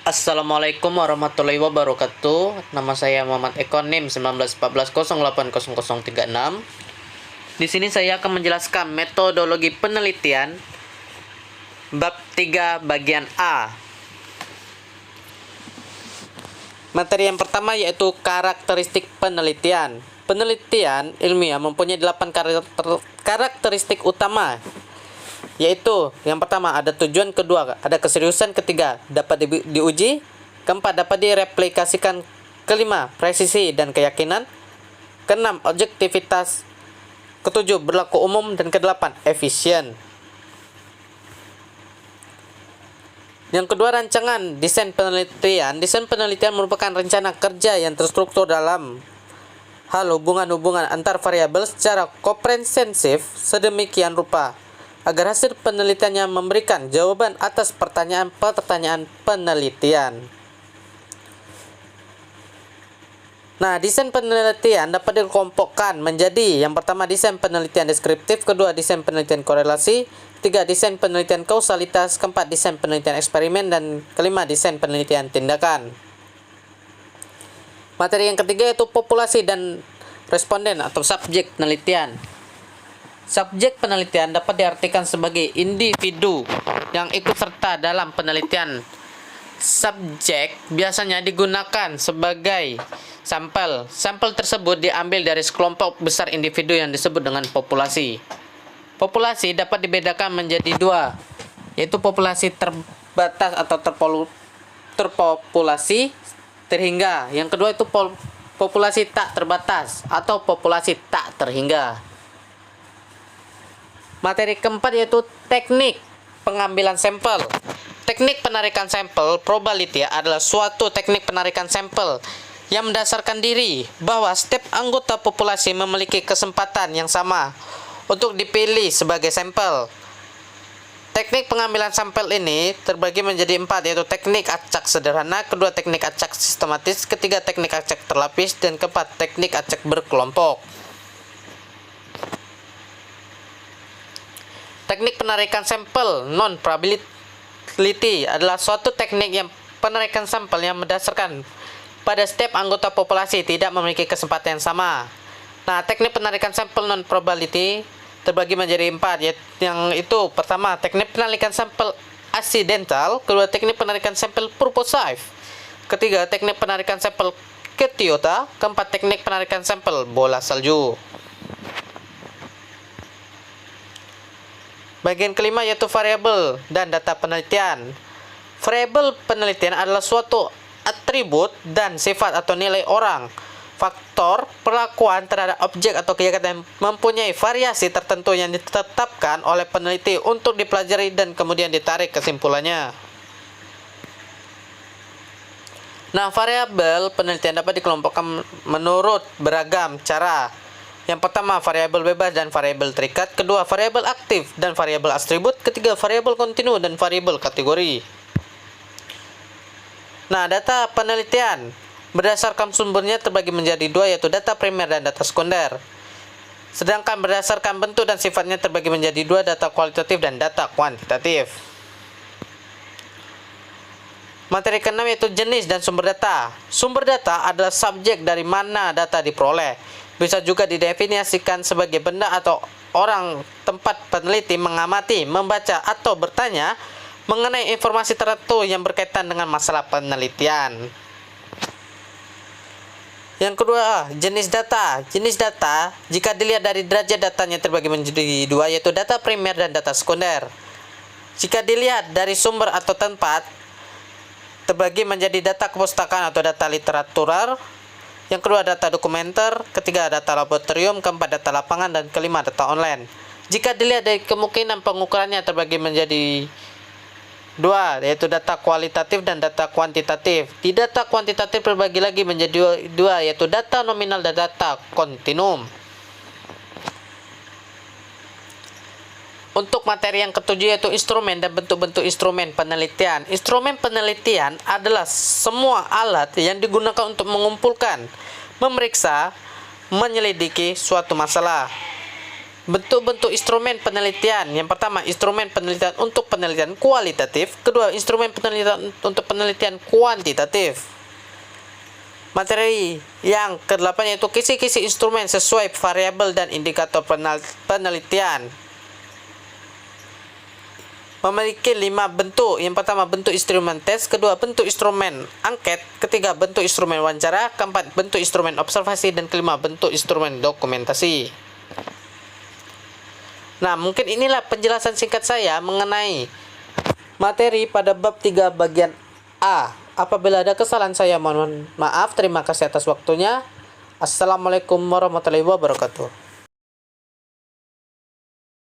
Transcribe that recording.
Assalamualaikum warahmatullahi wabarakatuh. Nama saya Muhammad Eko, NIM 1914080036. Di sini saya akan menjelaskan metodologi penelitian bab 3 bagian A. Materi yang pertama yaitu karakteristik penelitian. Penelitian ilmiah mempunyai 8 karakteristik utama, yaitu yang pertama ada tujuan, kedua ada keseriusan, ketiga dapat diuji, keempat dapat direplikasikan, kelima presisi dan keyakinan, keenam objektivitas, ketujuh berlaku umum, dan kedelapan efisien. Yang kedua, rancangan desain penelitian. Desain penelitian merupakan rencana kerja yang terstruktur dalam hal hubungan-hubungan antar variabel secara komprehensif sedemikian rupa agar hasil penelitiannya memberikan jawaban atas pertanyaan-pertanyaan penelitian. Nah, desain penelitian dapat dikelompokkan menjadi yang pertama desain penelitian deskriptif, kedua desain penelitian korelasi, ketiga desain penelitian kausalitas, keempat desain penelitian eksperimen, dan kelima desain penelitian tindakan. Materi yang ketiga yaitu populasi dan responden atau subjek penelitian. Subjek penelitian dapat diartikan sebagai individu yang ikut serta dalam penelitian. Subjek biasanya digunakan sebagai sampel. Sampel tersebut diambil dari sekelompok besar individu yang disebut dengan populasi. Populasi dapat dibedakan menjadi dua, yaitu populasi terbatas atau terpopulasi terhingga. Yang kedua itu populasi tak terbatas atau populasi tak terhingga. Materi keempat yaitu teknik pengambilan sampel. Teknik penarikan sampel probability adalah suatu teknik penarikan sampel yang mendasarkan diri bahwa setiap anggota populasi memiliki kesempatan yang sama untuk dipilih sebagai sampel. Teknik pengambilan sampel ini terbagi menjadi 4, yaitu teknik acak sederhana, kedua teknik acak sistematis, ketiga teknik acak terlapis, dan keempat teknik acak berkelompok. Teknik penarikan sampel non-probability adalah suatu teknik yang penarikan sampel yang berdasarkan pada setiap anggota populasi tidak memiliki kesempatan yang sama. Nah, teknik penarikan sampel non-probability terbagi menjadi 4, yang itu pertama teknik penarikan sampel accidental, kedua teknik penarikan sampel purposive, ketiga teknik penarikan sampel ketiota, keempat teknik penarikan sampel bola salju. Bagian kelima yaitu variabel dan data penelitian. Variabel penelitian adalah suatu atribut dan sifat atau nilai orang, faktor, perlakuan terhadap objek atau kegiatan yang mempunyai variasi tertentu yang ditetapkan oleh peneliti untuk dipelajari dan kemudian ditarik kesimpulannya. Nah, variabel penelitian dapat dikelompokkan menurut beragam cara. Yang pertama, variabel bebas dan variabel terikat, kedua variabel aktif dan variabel atribut, ketiga variabel kontinu dan variabel kategori. Nah, data penelitian berdasarkan sumbernya terbagi menjadi dua, yaitu data primer dan data sekunder. Sedangkan berdasarkan bentuk dan sifatnya terbagi menjadi dua, data kualitatif dan data kuantitatif. Materi keenam yaitu jenis dan sumber data. Sumber data adalah subjek dari mana data diperoleh. Bisa juga didefinisikan sebagai benda atau orang tempat peneliti mengamati, membaca, atau bertanya mengenai informasi tertentu yang berkaitan dengan masalah penelitian. Yang kedua, jenis data. Jenis data jika dilihat dari derajat datanya terbagi menjadi dua, yaitu data primer dan data sekunder. Jika dilihat dari sumber atau tempat terbagi menjadi data kepustakaan atau data literatural. Yang kedua data dokumenter, ketiga data laboratorium, keempat data lapangan, dan kelima data online. Jika dilihat dari kemungkinan pengukurannya terbagi menjadi dua, yaitu data kualitatif dan data kuantitatif. Di data kuantitatif terbagi lagi menjadi dua, yaitu data nominal dan data kontinum. Untuk materi yang ketujuh yaitu instrumen dan bentuk-bentuk instrumen penelitian. Instrumen penelitian adalah semua alat yang digunakan untuk mengumpulkan, memeriksa, menyelidiki suatu masalah. bentuk-bentuk instrumen penelitian. Yang pertama, instrumen penelitian untuk penelitian kualitatif. Kedua, instrumen penelitian untuk penelitian kuantitatif. Materi yang ke-8 yaitu kisi-kisi instrumen sesuai variabel dan indikator penelitian. Memiliki 5 bentuk. Yang pertama, bentuk instrumen tes. Kedua, bentuk instrumen angket. Ketiga, bentuk instrumen wawancara. Keempat, bentuk instrumen observasi. Dan kelima, bentuk instrumen dokumentasi. Nah, mungkin inilah penjelasan singkat saya mengenai materi pada bab 3 bagian A. Apabila ada kesalahan saya mohon maaf. Terima kasih atas waktunya. Assalamualaikum warahmatullahi wabarakatuh.